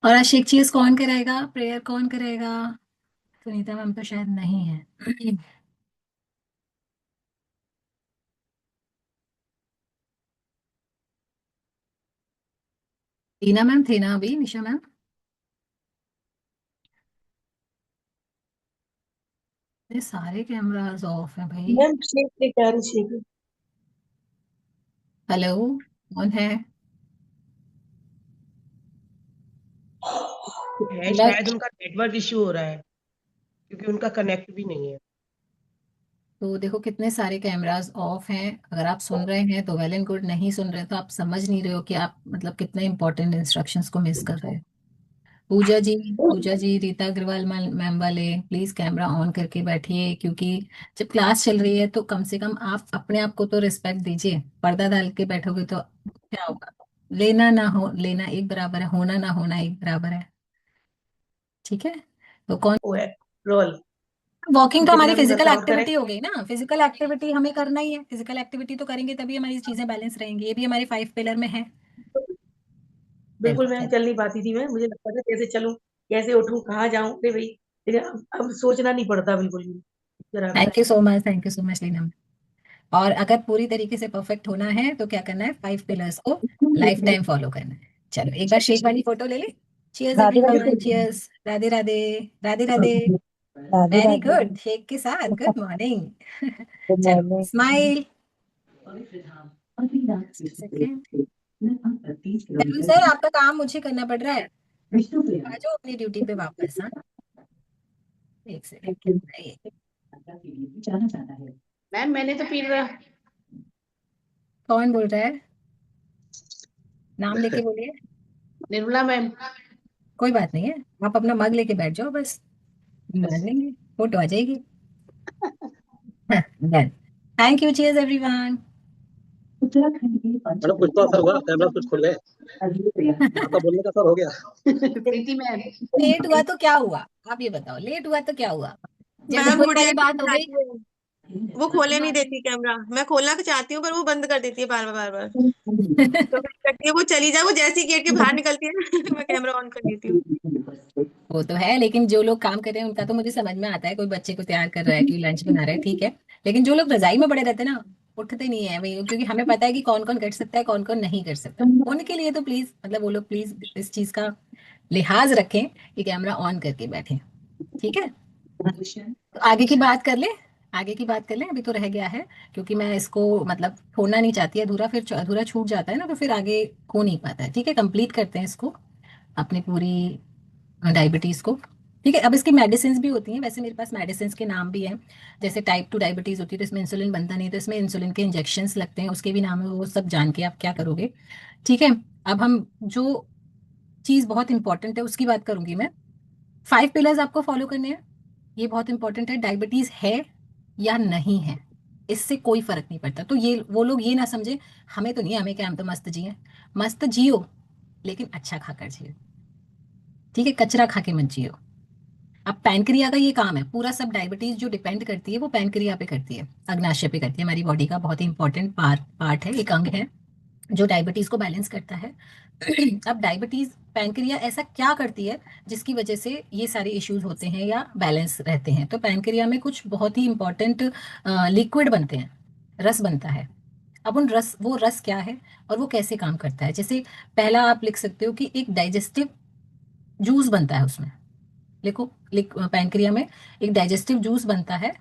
और आज शेक चीज कौन कराएगा, प्रेयर कौन कराएगा? सुनीता मैम तो शायद नहीं है। टीना मैम थे ना अभी, निशा मैम? ये सारे कैमरास ऑफ हैं भाई। मैम शेक लेके आ रही शेक। हेलो, कौन है? है लग शायद उनका नेटवर्क इश्यू हो रहा है क्योंकि उनका कनेक्ट भी नहीं है। तो देखो कितने सारे कैमरास ऑफ हैं। अगर आप सुन रहे हैं तो वेल एंड गुड, नहीं सुन रहे तो आप समझ नहीं रहे हो कि आप मतलब कितने इंपॉर्टेंट इंस्ट्रक्शंस को मिस कर रहे हैं। पूजा जी, पूजा जी, रीता अग्रवाल मैम वाले, प्लीज कैमरा ऑन करके बैठिए, क्योंकि जब क्लास चल रही है तो कम से कम आप अपने आप को तो रिस्पेक्ट दीजिए। पर्दा डाल के बैठोगे तो क्या होगा? लेना ना हो लेना एक बराबर है, होना ना होना एक बराबर है। ठीक है। तो कौन, वो है रोल। वॉकिंग तो हमारी जितना भी फिजिकल बता और करे। एक्टिविटी हो गई ना, फिजिकल एक्टिविटी हमें करना ही है, फिजिकल एक्टिविटी तो करेंगे तभी हमारी चीजें बैलेंस रहेंगी, ये भी हमारे 5 पिलर में है। बिल्कुल चलिए मैम चलिए। चल नहीं पाती थी मैं, मुझे लगता था कैसे चलूं, कैसे उठूं, कहाँ जाऊं, अरे भाई। लेकिन अब सोचना नहीं पड़ता बिल्कुल भी बराबर। Thank you so much, thank you so much Leena. और अगर पूरी तरीके से परफेक्ट होना है तो क्या करना है, 5 पिलर्स को लाइफ टाइम फॉलो करना है। चलो एक बार शेक वाली फोटो ले ले। Cheers Radhe Radhe everyone, cheers, Radhe Radhe. Radhe Radhe. Radhe very Radhe. Good, shake के साथ गुड मॉर्निंग। गुड चलो मॉर्निंग। स्माइल। सेकेंड। तरुण सर, आपका काम मुझे करना पड़ रहा है, आ जाओ अपनी ड्यूटी पे वापस। हाँ, एक सेकेंड। मैम मैंने तो पी लिया। कौन बोल रहा है? नाम लेके बोलिए। निर्मला मैम। कोई बात नहीं है, आप अपना मग लेके बैठ जाओ बस, मान लेंगे, फोटो आ जाएगी। Done. Thank you, cheers everyone. Madam कुछ तो असर हुआ, कैमरा कुछ खुल गए, आपका बोलने का असर हो गया। लेट हुआ तो क्या हुआ? आप ये बताओ, लेट हुआ तो क्या हुआ? जैसे मैम वही वो वाली डिलीट बात करना हो गई। चाहती है, वो खोले नहीं देती कैमरा। मैं खोलना चाहती हूँ पर वो बंद कर देती है बार बार बार बार। तो मैं करती है वो चली जाए, वो जैसे ही गेट के बाहर निकलती है ना मैं कैमरा ऑन कर लेती हूँ। वो तो है, लेकिन जो लोग काम कर रहे हैं उनका तो मुझे समझ में आता है, कोई बच्चे को तैयार कर रहा है, कोई लंच बना रहा है, ठीक है। लेकिन जो लोग रजाई में पड़े रहते हैं ना, उठते नहीं है भाई, क्योंकि हमें पता है कि कौन कौन कर सकता है, कौन कौन नहीं कर सकता। उनके लिए तो प्लीज, मतलब वो लोग प्लीज इस चीज का लिहाज रखें कि कैमरा ऑन करके बैठे, ठीक है। तो आगे की बात कर ले, आगे की बात कर ले, अभी तो रह गया है। क्योंकि मैं इसको मतलब छोड़ना नहीं चाहती, अधूरा फिर अधूरा छूट जाता है ना, तो फिर आगे हो नहीं पाता है, ठीक है। कंप्लीट करते हैं इसको, अपनी पूरी डायबिटीज को, ठीक है। अब इसकी मेडिसिन भी होती हैं, वैसे मेरे पास मेडिसिन के नाम भी हैं। जैसे टाइप 2 डायबिटीज होती है, तो इसमें इंसुलिन बनता नहीं, तो इसमें इंसुलिन के इंजेक्शंस लगते हैं, उसके भी नाम है, वो सब जान के आप क्या करोगे, ठीक है। अब हम जो चीज़ बहुत इंपॉर्टेंट है उसकी बात करूंगी मैं। 5 पिलर्स आपको फॉलो करने हैं, ये बहुत इंपॉर्टेंट है। डायबिटीज है या नहीं है, इससे कोई फर्क नहीं पड़ता। तो ये वो लोग ये ना समझे, हमें तो नहीं है, हमें क्या, हम तो मस्त जिए। मस्त जियो, लेकिन अच्छा खाकर जियो, ठीक है। कचरा खा के मत जियो। अब पैनक्रिया का ये काम है, पूरा सब डायबिटीज जो डिपेंड करती है वो पैनक्रिया पे करती है, अग्नाशय पे करती है। हमारी बॉडी का बहुत ही इंपॉर्टेंट पार्ट है, एक अंग है जो डायबिटीज को बैलेंस करता है। अब डायबिटीज पैनक्रिया ऐसा क्या करती है जिसकी वजह से ये सारे इश्यूज होते हैं या बैलेंस रहते हैं? तो पैनक्रिया में कुछ बहुत ही इंपॉर्टेंट लिक्विड बनते हैं, रस बनता है। अब उन रस, वो रस क्या है और वो कैसे काम करता है? जैसे पहला आप लिख सकते हो कि एक डाइजेस्टिव जूस बनता है उसमें। लिखो, पैनक्रिया में एक डाइजेस्टिव जूस बनता है,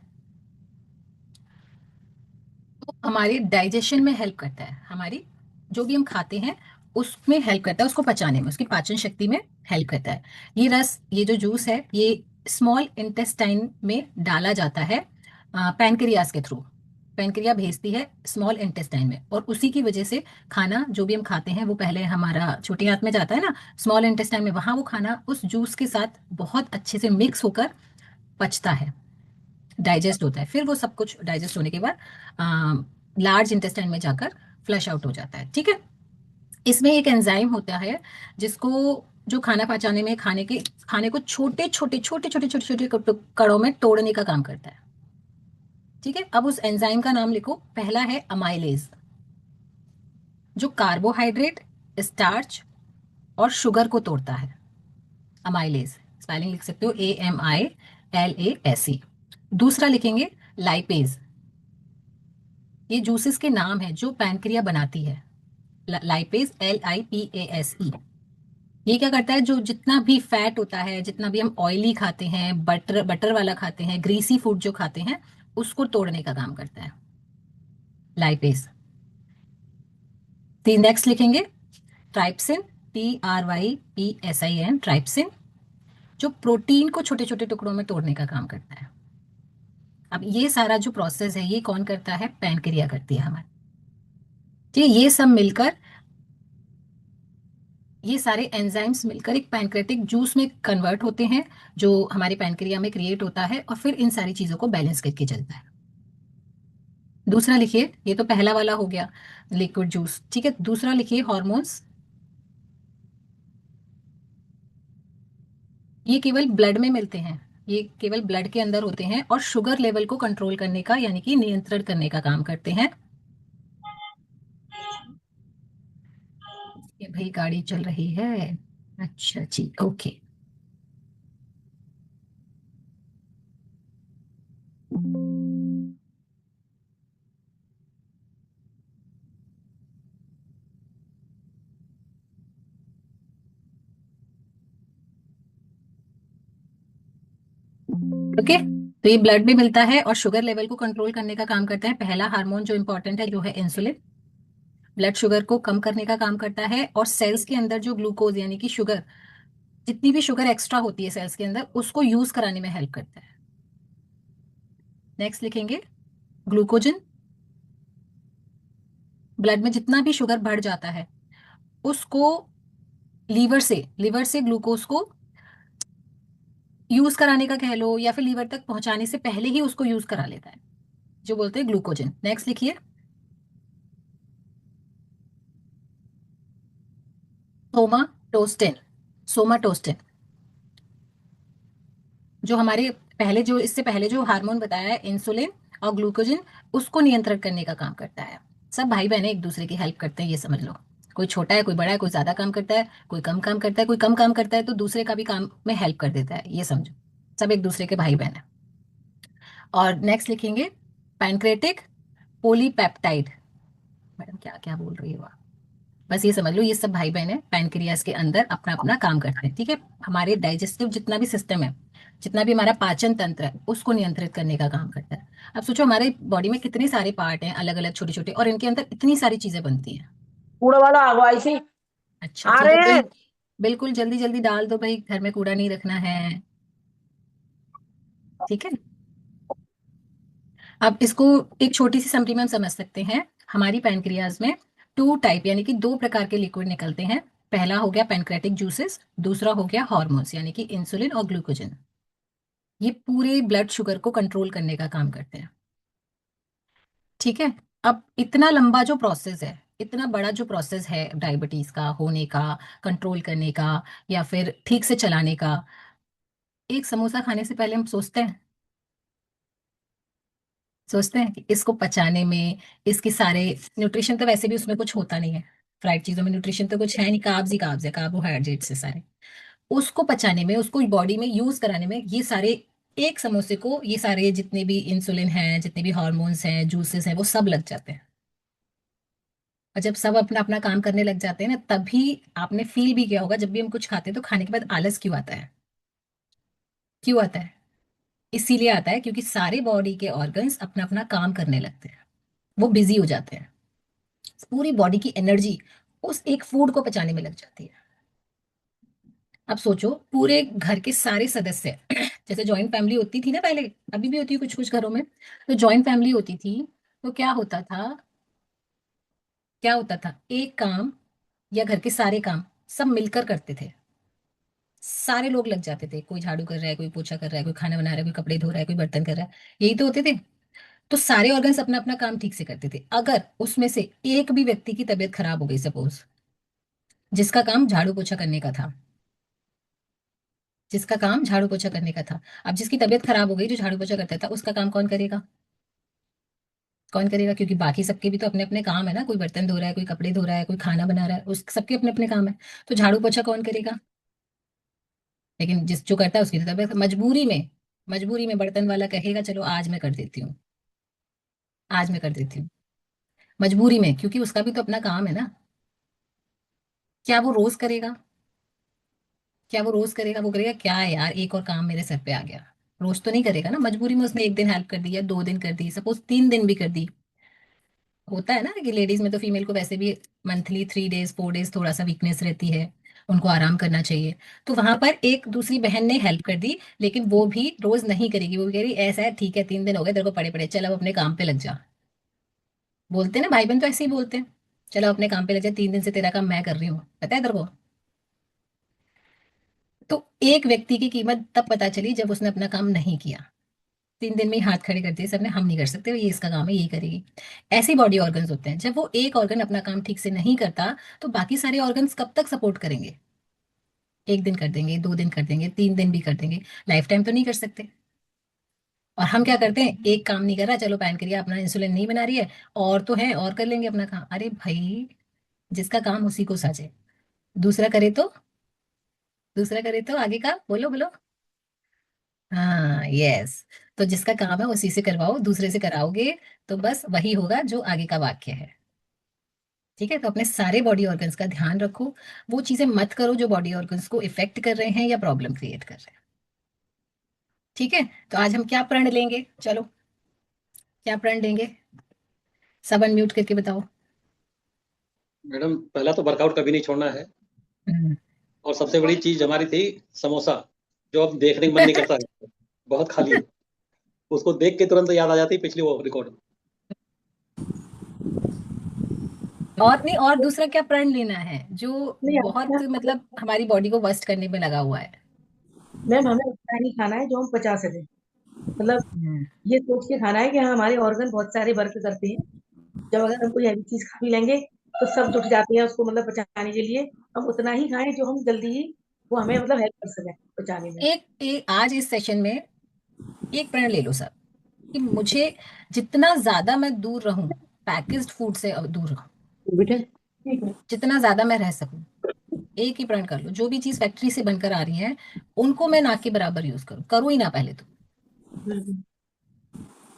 तो हमारे डाइजेशन में हेल्प करता है, हमारी जो भी हम खाते हैं उसमें हेल्प करता है, उसको पचाने में, उसकी पाचन शक्ति में हेल्प करता है। ये रस, ये जो जूस है, ये स्मॉल इंटेस्टाइन में डाला जाता है पैनक्रियास के थ्रू। पैनक्रिया भेजती है स्मॉल इंटेस्टाइन में, और उसी की वजह से खाना जो भी हम खाते हैं वो पहले हमारा छोटी आंत में जाता है ना, स्मॉल इंटेस्टाइन में, वहां वो खाना उस जूस के साथ बहुत अच्छे से मिक्स होकर पचता है, डाइजेस्ट होता है। फिर वो सब कुछ डाइजेस्ट होने के बाद लार्ज इंटेस्टाइन में जाकर फ्लश आउट हो जाता है, ठीक है। इसमें एक एंजाइम होता है जिसको, जो खाना पचाने में खाने को छोटे छोटे कणों में तोड़ने का काम करता है, ठीक है। अब उस एंजाइम का नाम लिखो, पहला है अमाइलेज, जो कार्बोहाइड्रेट, स्टार्च और शुगर को तोड़ता है। अमाइलेज, स्पेलिंग लिख सकते हो AMILASE। दूसरा लिखेंगे लाइपेज, ये जूसेस के नाम है जो पैनक्रिया बनाती है। Lipase, LIPASE। ये क्या करता है, जो जितना भी फैट होता है, जितना भी हम ऑयली खाते हैं, बटर बटर वाला खाते हैं, ग्रीसी फूड जो खाते हैं, उसको तोड़ने का काम करता है लाइपेज। तीन नेक्स्ट लिखेंगे ट्राइप्सिन, TRYPSIN, ट्राइप्सिन, जो प्रोटीन को छोटे छोटे टुकड़ों में तोड़ने का काम करता है। अब ये सारा जो प्रोसेस है ये कौन करता है? पैनक्रिया करती है हमारी, ठीक है। ये सारे एंजाइम्स मिलकर एक पैनक्रेटिक जूस में कन्वर्ट होते हैं, जो हमारे पैनक्रिया में क्रिएट होता है, और फिर इन सारी चीजों को बैलेंस करके चलता है। दूसरा लिखिए, ये तो पहला वाला हो गया, लिक्विड जूस, ठीक है। दूसरा लिखिए हॉर्मोन्स। ये केवल ब्लड में मिलते हैं, ये केवल ब्लड के अंदर होते हैं, और शुगर लेवल को कंट्रोल करने का, यानी कि नियंत्रण करने का काम करते हैं। ये भाई गाड़ी चल रही है, अच्छा जी, ओके। ओके, तो ये ब्लड में मिलता है और शुगर लेवल को कंट्रोल करने का काम करता है। पहला हार्मोन जो इंपॉर्टेंट है जो है इंसुलिन, ब्लड शुगर को कम करने का काम करता है, और सेल्स के अंदर जो ग्लूकोज यानी कि शुगर, जितनी भी शुगर एक्स्ट्रा होती है सेल्स के अंदर, उसको यूज कराने में हेल्प करता है। नेक्स्ट लिखेंगे ग्लूकोजन, ब्लड में जितना भी शुगर बढ़ जाता है उसको लीवर से ग्लूकोज को यूज कराने का कह लो, या फिर लीवर तक पहुंचाने से पहले ही उसको यूज करा लेता है, जो बोलते हैं ग्लूकोजन। नेक्स्ट लिखिए सोमाटोस्टिन। सोमाटोस्टिन जो हमारे पहले जो इससे पहले जो हार्मोन बताया है, इंसुलिन और ग्लूकोजिन, उसको नियंत्रित करने का काम करता है। सब भाई बहन एक दूसरे की हेल्प करते हैं, ये समझ लो। कोई छोटा है, कोई बड़ा है, कोई ज्यादा काम करता है, कोई कम काम करता है, कोई कम काम करता है तो दूसरे का भी काम में हेल्प कर देता है, ये समझो। सब एक दूसरे के भाई बहन है। और नेक्स्ट लिखेंगे पैनक्रेटिक पोलीपेप्टाइड। मैडम क्या क्या बोल रही है वो? बस ये समझ लो, ये सब भाई बहन है, पैनक्रियास के अंदर अपना अपना काम करते हैं, ठीक है। हमारे डाइजेस्टिव जितना भी सिस्टम है, जितना भी हमारा पाचन तंत्र है, उसको नियंत्रित करने का काम करता है। अब सोचो हमारे बॉडी में कितने सारे पार्ट हैं, अलग अलग छोटे छोटे, और इनके अंदर इतनी सारी चीजें बनती हैं। कूड़ा वाला आ गया ऐसे। अच्छा आ ठीक है, रहे हैं। बिल्कुल जल्दी जल्दी डाल दो भाई, घर में कूड़ा नहीं रखना है, ठीक है। अब इसको एक छोटी सी समरी में हम समझ सकते हैं। हमारी पैनक्रियाज में टू टाइप यानी कि दो प्रकार के लिक्विड निकलते हैं। पहला हो गया पैनक्रेटिक जूसेस, दूसरा हो गया हार्मोन्स यानी कि इंसुलिन और ग्लूकोजिन। ये पूरे ब्लड शुगर को कंट्रोल करने का काम करते हैं, ठीक है। अब इतना लंबा जो प्रोसेस है, इतना बड़ा जो प्रोसेस है डायबिटीज का होने का, कंट्रोल करने का, या फिर ठीक से चलाने का, एक समोसा खाने से पहले हम सोचते हैं कि इसको पचाने में, इसके सारे न्यूट्रिशन तो वैसे भी उसमें कुछ होता नहीं है। फ्राइड चीजों में न्यूट्रिशन तो कुछ है नहीं, कार्ब्स ही कार्ब्स है, कार्बोहाइड्रेट से सारे। उसको पचाने में, उसको बॉडी में यूज कराने में, ये सारे, एक समोसे को ये सारे जितने भी इंसुलिन हैं, जितने भी हार्मोन्स हैं, जूसेस हैं, वो सब लग जाते हैं। और जब सब अपना अपना काम करने लग जाते हैं ना, तभी आपने फील भी किया होगा, जब भी हम कुछ खाते हैं तो खाने के बाद आलस क्यों आता है? क्यों आता है? इसीलिए आता है क्योंकि सारे बॉडी के ऑर्गन्स अपना अपना काम करने लगते हैं, वो बिजी हो जाते हैं। पूरी बॉडी की एनर्जी उस एक फूड को पचाने में लग जाती है। अब सोचो पूरे घर के सारे सदस्य जैसे जॉइंट फैमिली होती थी ना पहले, अभी भी होती है कुछ कुछ घरों में, तो जॉइंट फैमिली होती थी, तो क्या होता था, एक काम या घर के सारे काम सब मिलकर करते थे। सारे लोग लग जाते थे, कोई झाड़ू कर रहा है, कोई पोछा कर रहा है, कोई खाना बना रहा है, कोई कपड़े धो रहा है, कोई बर्तन कर रहा है, यही तो होते थे। तो सारे ऑर्गन्स अपना अपना काम ठीक से करते थे। अगर उसमें से एक भी व्यक्ति की तबीयत खराब हो गई सपोज, जिसका काम झाड़ू पोछा करने का था, जिसका काम झाड़ू पोछा करने का था, अब जिसकी तबीयत खराब हो गई, जो झाड़ू पोछा करता था, उसका काम कौन करेगा? कौन करेगा? क्योंकि बाकी सबके भी तो अपने अपने काम है ना, कोई बर्तन धो रहा है, कोई कपड़े धो रहा है, कोई खाना बना रहा है, उस सबके अपने अपने काम है। तो झाड़ू पोछा कौन करेगा? लेकिन जिस जो करता है उसकी तो तबीयत, मजबूरी में बर्तन वाला कहेगा चलो आज मैं कर देती हूँ, आज मैं कर देती हूँ, मजबूरी में, क्योंकि उसका भी तो अपना काम है ना। क्या वो रोज करेगा? क्या वो रोज करेगा? वो करेगा क्या है यार, एक और काम मेरे सर पे आ गया। रोज तो नहीं करेगा ना, मजबूरी में उसने एक दिन हेल्प कर दी या 2 दिन कर दी, सपोज 3 दिन भी कर दी। होता है ना कि लेडीज में तो, फीमेल को वैसे भी मंथली 3 डेज 4 डेज थोड़ा सा वीकनेस रहती है, उनको आराम करना चाहिए। तो वहां पर एक दूसरी बहन ने हेल्प कर दी, लेकिन वो भी रोज नहीं करेगी। वो भी कह रही ऐसा है, ठीक है 3 दिन हो गए तेरे को पड़े पड़े, चल अब अपने काम पे लग जा। बोलते हैं ना भाई बहन, तो ऐसे ही बोलते हैं, चलो अपने काम पे लग जा, 3 दिन से तेरा काम मैं कर रही हूँ, पता है तेरे को। तो एक व्यक्ति की कीमत तब पता चली जब उसने अपना काम नहीं किया। 3 दिन में ही हाथ खड़े कर दिए सबने, हम नहीं कर सकते, ये इसका काम है, यही करेगी। ऐसे बॉडी ऑर्गन्स होते हैं, जब वो एक ऑर्गन अपना काम ठीक से नहीं करता, तो बाकी सारे ऑर्गन्स कब तक सपोर्ट करेंगे? 1 दिन कर देंगे, 2 दिन कर देंगे, 3 दिन भी कर देंगे, लाइफ टाइम तो नहीं कर सकते। और हम क्या करते हैं, एक काम नहीं कर रहा, चलो पैनक्रिया अपना इंसुलिन नहीं बना रही है, और तो है और कर लेंगे अपना काम। अरे भाई, जिसका काम उसी को साझे। दूसरा करे तो, दूसरा करे तो आगे का बोलो बोलो। हाँ यस। तो जिसका काम है उसी से करवाओ, दूसरे से कराओगे तो बस वही होगा जो आगे का वाक्य है, ठीक है। तो अपने सारे बॉडी ऑर्गन्स का ध्यान रखो, वो चीजें मत करो जो बॉडी ऑर्गन्स को इफेक्ट कर रहे हैं या प्रॉब्लम क्रिएट कर रहे हैं, ठीक है। तो आज हम क्या प्रण लेंगे, चलो क्या प्रण लेंगे, सब अनम्यूट करके बताओ। मैडम पहला तो वर्कआउट कभी नहीं छोड़ना है। हम्म। और सबसे बड़ी चीज हमारी थी समोसा, जो अब देखने का मन नहीं करता है, बहुत खाली है। उसको देख के तुरंत याद आ जाती है पिछली वो रिकॉर्ड। और नहीं, और दूसरा क्या प्रण लेना है जो नहीं बहुत मतलब हमारी बॉडी को वर्स्ट करने में लगा हुआ है? मैम, हमें उतना नहीं खाना है जो हम पचा सके। मतलब हम्म। ये सोच के खाना है कि हाँ, हमारे ऑर्गन बहुत सारे वर्क करते हैं। जब अगर हम कोई हैवी चीज खा भी लेंगे तो सब जुट जाते हैं उसको मतलब पचाने के लिए। हम उतना ही खाएं जो हम जल्दी ही वो हमें मतलब हेल्प कर सके पचाने में। आज इस सेशन में एक प्रण ले लो सब कि मुझे जितना ज्यादा मैं दूर रहूं, पैकेज्ड फूड से दूर रहूं, बेटा ठीक है। जितना ज्यादा मैं रह सकूं। एक ही प्रण कर लो, जो भी चीज फैक्ट्री से बनकर आ रही है उनको मैं ना के बराबर यूज करूं ही ना पहले तो। बिल्कुल।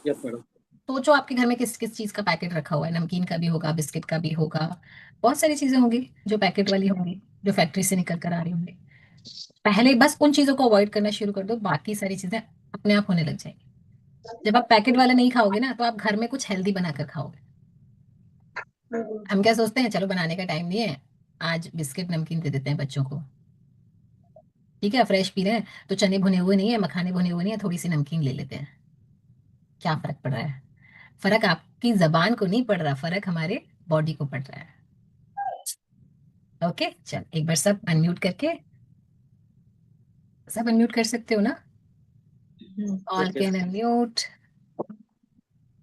Yes madam. सोचो आपके घर में किस किस चीज का पैकेट रखा हुआ है, नमकीन का भी होगा, बिस्किट का भी होगा, बहुत सारी चीजें होंगी जो पैकेट वाली होंगी, जो फैक्ट्री से निकल कर आ रही होंगी। पहले बस उन चीजों को अवॉइड करना शुरू कर दो, बाकी सारी चीजें अपने आप होने लग जाएंगी। जब आप पैकेट वाला नहीं खाओगे ना, तो आप घर में कुछ हेल्दी बनाकर खाओगे। हम क्या सोचते हैं, चलो बनाने का टाइम नहीं है, आज बिस्किट नमकीन दे देते हैं बच्चों को। ठीक है, फ्रेश पी रहे हैं तो चने भुने हुए नहीं है, मखाने भुने हुए नहीं है, थोड़ी सी नमकीन ले लेते हैं। क्या फर्क पड़ रहा है? फर्क आपकी जबान को नहीं पड़ रहा, फर्क हमारे बॉडी को पड़ रहा है। ओके, चल एक बार सब अनम्यूट करके, सब अनम्यूट कर सकते हो ना? All yes can yes. Unmute.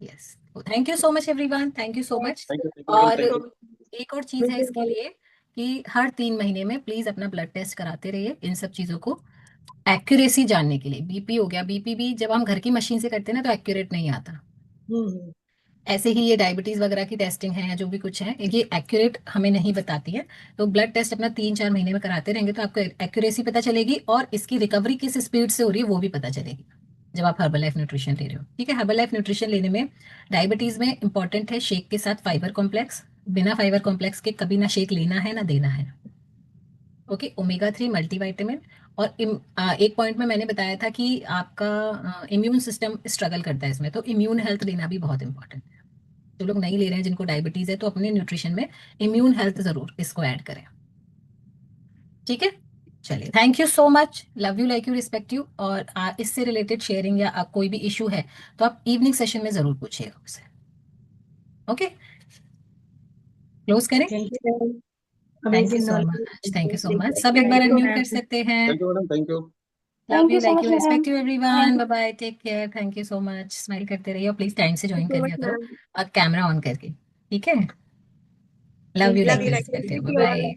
Yes, thank you so much everyone, thank you so much. Thank you madam, और थैंक यू। एक और चीज है इसके लिए कि हर 3 महीने में प्लीज अपना ब्लड टेस्ट कराते रहिए इन सब चीजों को एक्यूरेसी जानने के लिए। बीपी हो गया, बीपी भी जब हम घर की मशीन से करते हैं ना तो एक्यूरेट नहीं आता। हम्म। ऐसे ही ये डायबिटीज वगैरह की टेस्टिंग है या जो भी कुछ है, ये एक्यूरेट हमें नहीं बताती है। तो ब्लड टेस्ट अपना 3-4 महीने में कराते रहेंगे तो आपको एक्यूरेसी पता चलेगी, और इसकी रिकवरी किस स्पीड से हो रही है वो भी पता चलेगी जब आप हर्बल लाइफ न्यूट्रिशन ले रहे हो। ठीक है, हर्बल लाइफ न्यूट्रिशन लेने में डायबिटीज में इंपॉर्टेंट है शेक के साथ फाइबर कॉम्प्लेक्स। बिना फाइबर कॉम्प्लेक्स के कभी ना शेक लेना है ना देना है। Okay, omega 3 multivitamin. और एक पॉइंट में मैंने बताया था कि आपका इम्यून सिस्टम स्ट्रगल करता है इसमें, तो इम्यून हेल्थ लेना भी बहुत इंपॉर्टेंट है। जो लोग नहीं ले रहे हैं, जिनको डायबिटीज है, तो अपने न्यूट्रिशन में इम्यून हेल्थ जरूर इसको ऐड करें। ठीक है, चलिए, thank you so much, love you, like you, respect you. और इससे रिलेटेड शेयरिंग या कोई भी इशू है तो आप इवनिंग सेशन में जरूर पूछिएगा मुझसे। ओके, क्लोज करें। Thank you. Thank you amazing so much, thank you so much. सब एक बार नॉलेज। अनम्यूट कर सकते हैं। Thank you madam, thank you. Love Thank you, you so like much, you, ma'am. Respect you everyone, Thank bye bye, take care, thank you so much. Smile करते रहिए और प्लीज टाइम से ज्वाइन कर so much, लिया करो, ma'am. और कैमरा ऑन करके। ठीक है, love thank you, you Love like you, you, ma'am. like, respect you, thank bye you.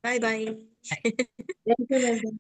Bye. Bye bye. Thank you ma'am.